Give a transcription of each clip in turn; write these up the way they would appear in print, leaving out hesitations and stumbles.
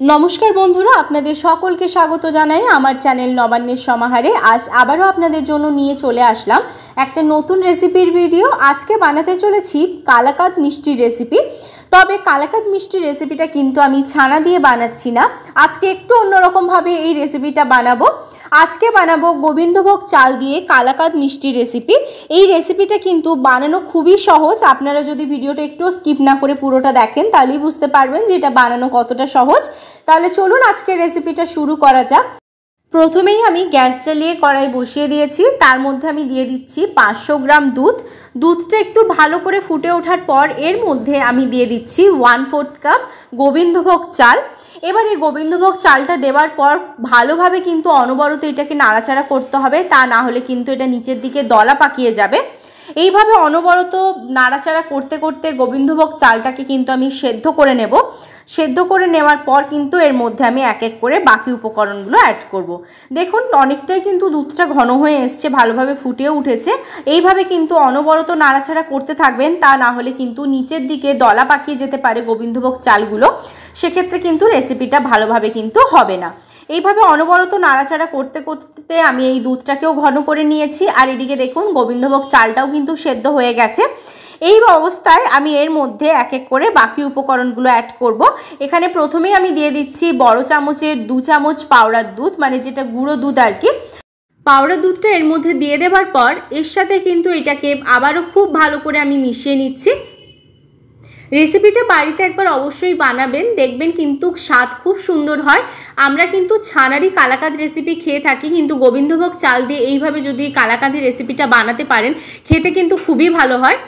নমস্কার বন্ধুরা, আপনাদের সকলকে স্বাগত জানাই আমার চ্যানেল নবান্নের সমাহারে। আজ আবারও আপনাদের জন্য নিয়ে চলে আসলাম একটা নতুন রেসিপির ভিডিও। আজকে বানাতে চলেছি কালাকাঁদ মিষ্টির রেসিপি। তবে কালাকাঁদ মিষ্টির রেসিপিটা কিন্তু আমি ছানা দিয়ে বানাচ্ছি না, আজকে একটু অন্যরকমভাবে এই রেসিপিটা বানাবো। আজকে বানাবো গোবিন্দভোগ চাল দিয়ে কালাকাঁদ মিষ্টির রেসিপি। এই রেসিপিটা কিন্তু বানানো খুবই সহজ। আপনারা যদি ভিডিওটা একটু স্কিপ না করে পুরোটা দেখেন তাহলেই বুঝতে পারবেন যে এটা বানানো কতটা সহজ। তাহলে চলুন আজকের রেসিপিটা শুরু করা যাক। প্রথমেই আমি গ্যাস জ্বালিয়ে কড়াই বসিয়ে দিয়েছি। তার মধ্যে আমি দিয়ে দিচ্ছি 500 গ্রাম দুধ। দুধটা একটু ভালো করে ফুটে ওঠার পর এর মধ্যে আমি দিয়ে দিচ্ছি 1/4 কাপ গোবিন্দভোগ চাল। এবার এই গোবিন্দভোগ চালটা দেওয়ার পর ভালোভাবে কিন্তু অনবরত এটাকে নাড়াচাড়া করতে হবে, তা না হলে কিন্তু এটা নিচের দিকে দলা পাকিয়ে যাবে। এইভাবে অনবরত নাড়াচাড়া করতে করতে গোবিন্দভোগ চালটাকে কিন্তু আমি সেদ্ধ করে নেব। সেদ্ধ করে নেওয়ার পর কিন্তু এর মধ্যে আমি এক এক করে বাকি উপকরণগুলো অ্যাড করব। দেখুন অনেকটাই কিন্তু দুধটা ঘন হয়ে এসছে, ভালোভাবে ফুটেও উঠেছে। এইভাবে কিন্তু অনবরত নাড়াচাড়া করতে থাকবেন, তা না হলে কিন্তু নিচের দিকে দলা পাকিয়ে যেতে পারে গোবিন্দভোগ চালগুলো। সেক্ষেত্রে কিন্তু রেসিপিটা ভালোভাবে কিন্তু হবে না। এইভাবে অনবরত নাড়াচাড়া করতে করতে আমি এই দুধটাকেও ঘন করে নিয়েছি। আর এদিকে দেখুন গোবিন্দভোগ চালটাও কিন্তু সেদ্ধ হয়ে গেছে। এই অবস্থায় আমি এর মধ্যে এক এক করে বাকি উপকরণগুলো অ্যাড করব। এখানে প্রথমেই আমি দিয়ে দিচ্ছি বড় চামচের 2 চামচ পাউডার দুধ, মানে যেটা গুঁড়ো দুধ আর কি। পাউডার দুধটা এর মধ্যে দিয়ে দেওয়ার পর এর সাথে কিন্তু এটাকে আবারও খুব ভালো করে আমি মিশিয়ে নিচ্ছি। রেসিপিটা বাড়িতে একবার অবশ্যই বানাবেন, দেখবেন কিন্তু স্বাদ খুব সুন্দর হয়। আমরা কিন্তু ছানারই কালাকাঁদ রেসিপি খেয়ে থাকি, কিন্তু গোবিন্দভোগ চাল দিয়ে এইভাবে যদি কালাকাঁদের রেসিপিটা বানাতে পারেন খেতে কিন্তু খুবই ভালো হয়।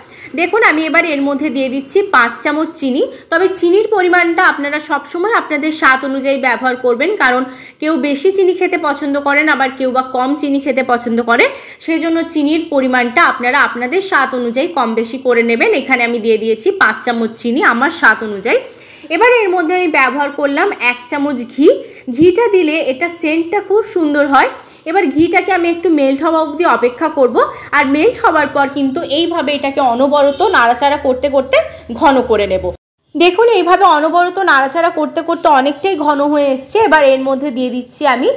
দেখুন আমি এবার এর মধ্যে দিয়ে দিচ্ছি 5 চামচ চিনি। তবে চিনির পরিমাণটা আপনারা সবসময় আপনাদের স্বাদ অনুযায়ী ব্যবহার করবেন, কারণ কেউ বেশি চিনি খেতে পছন্দ করেন, আবার কেউ বা কম চিনি খেতে পছন্দ করেন। সেই জন্য চিনির পরিমাণটা আপনারা আপনাদের স্বাদ অনুযায়ী কম বেশি করে নেবেন। এখানে আমি দিয়ে দিয়েছি 5 চামচ চিনি আমার স্বাদ অনুযায়ী। এবার এর মধ্যে আমি ব্যবহার করলাম 1 চামচ ঘি। ঘিটা দিলে এটা সেন্টটা খুব সুন্দর হয়। এবার ঘিটাকে আমি একটু মেল্ট হওয়া অবধি অপেক্ষা করব। আর মেল্ট হওয়ার পর কিন্তু এইভাবে এটাকে অনবরত নাড়াচাড়া করতে করতে ঘন করে নেব। দেখুন এইভাবে অনবরত নাড়াচাড়া করতে করতে অনেকটাই ঘন হয়ে এসছে। এবার এর মধ্যে দিয়ে দিচ্ছি আমি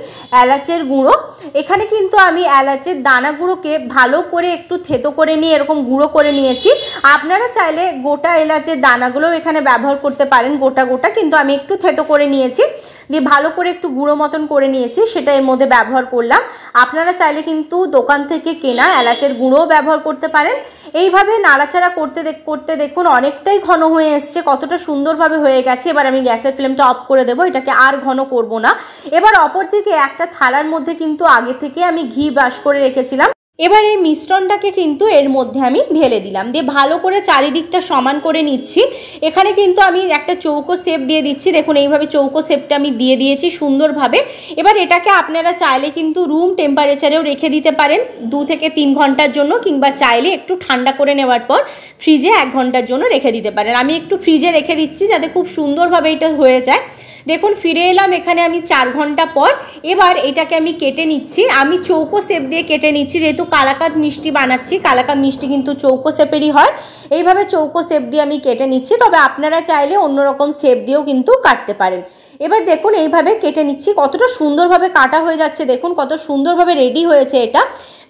এলাচের গুঁড়ো। এখানে কিন্তু আমি এলাচের দানাগুলোকে ভালো করে একটু থেতো করে নিয়ে এরকম গুঁড়ো করে নিয়েছি। আপনারা চাইলে গোটা এলাচের দানাগুলোও এখানে ব্যবহার করতে পারেন, গোটা গোটা, কিন্তু আমি একটু থেতো করে নিয়েছি, দিয়ে ভালো করে একটু গুঁড়ো মতন করে নিয়েছি, সেটা এর মধ্যে ব্যবহার করলাম। আপনারা চাইলে কিন্তু দোকান থেকে কেনা এলাচের গুঁড়োও ব্যবহার করতে পারেন। এইভাবে নাড়াচাড়া করতে করতে দেখুন অনেকটাই ঘন হয়ে এসছে, কতটা সুন্দরভাবে হয়ে গেছে। এবার আমি গ্যাসের ফ্লেমটা অফ করে দেবো, এটাকে আর ঘন করব না। এবার অপর দিকে একটা থালার মধ্যে কিন্তু আগে থেকে আমি ঘি ব্রাশ করে রেখেছিলাম। এবার এই মিশ্রণটাকে কিন্তু এর মধ্যে আমি ঢেলে দিলাম, দিয়ে ভালো করে চারিদিকটা সমান করে নিচ্ছি। এখানে কিন্তু আমি একটা চৌকো শেপ দিয়ে দিচ্ছি। দেখুন এইভাবে চৌকো শেপটা আমি দিয়ে দিয়েছি সুন্দরভাবে। এবার এটাকে আপনারা চাইলে কিন্তু রুম টেম্পারেচারেও রেখে দিতে পারেন 2 থেকে 3 ঘন্টার জন্য, কিংবা চাইলে একটু ঠান্ডা করে নেওয়ার পর ফ্রিজে 1 ঘন্টার জন্য রেখে দিতে পারেন। আমি একটু ফ্রিজে রেখে দিচ্ছি যাতে খুব সুন্দরভাবে এটা হয়ে যায়। দেখুন ফিরে এলাম এখানে আমি 4 ঘন্টা পর। এবার এটাকে আমি কেটে নিচ্ছি। আমি চৌকো শেপ দিয়ে কেটে নিচ্ছি, যেহেতু কালাকাঁদ মিষ্টি বানাচ্ছি। কালাকাঁদ মিষ্টি কিন্তু চৌকো শেপেরই হয়। এইভাবে চৌকো শেপ দিয়ে আমি কেটে নিচ্ছি, তবে আপনারা চাইলে অন্যরকম শেপ দিয়েও কিন্তু কাটতে পারেন। এবার দেখুন এইভাবে কেটে নিচ্ছি, কতটা সুন্দরভাবে কাটা হয়ে যাচ্ছে, দেখুন কত সুন্দরভাবে রেডি হয়েছে এটা।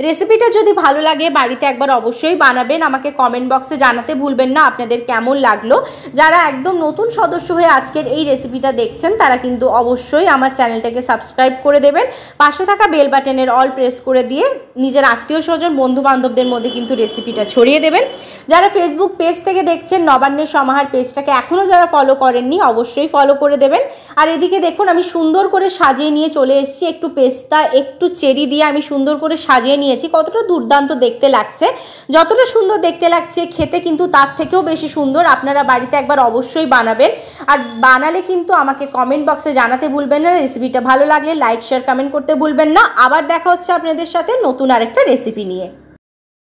রেসিপিটা যদি ভালো লাগে বাড়িতে একবার অবশ্যই বানাবেন। আমাকে কমেন্ট বক্সে জানাতে ভুলবেন না আপনাদের কেমন লাগলো। যারা একদম নতুন সদস্য হয়ে আজকের এই রেসিপিটা দেখছেন তারা কিন্তু অবশ্যই আমার চ্যানেলটাকে সাবস্ক্রাইব করে দেবেন। পাশে থাকা বেল বাটনের অল প্রেস করে দিয়ে নিজের আত্মীয় স্বজন বন্ধু বান্ধবদের মধ্যে কিন্তু রেসিপিটা ছড়িয়ে দেবেন। যারা ফেসবুক পেজ থেকে দেখছেন নবান্নের সমাহার পেজটাকে এখনও যারা ফলো করেননি অবশ্যই ফলো করে দেবেন। আর এদিকে দেখুন আমি সুন্দর করে সাজিয়ে নিয়ে চলে এসেছি। একটু পেস্তা একটু চেরি দিয়ে আমি সুন্দর করে সাজিয়ে নিয়েছি। কতটা দুর্দান্ত দেখতে লাগছে, যতটা সুন্দর দেখতে লাগছে খেতে কিন্তু তার থেকেও বেশি সুন্দর। আপনারা বাড়িতে একবার অবশ্যই বানাবেন। আর বানালে কিন্তু আমাকে কমেন্ট বক্সে জানাতে ভুলবেন না। রেসিপিটা ভালো লাগলে লাইক শেয়ার কমেন্ট করতে ভুলবেন না। আবার দেখা হচ্ছে আপনাদের সাথে নতুন আরেকটা রেসিপি নিয়ে।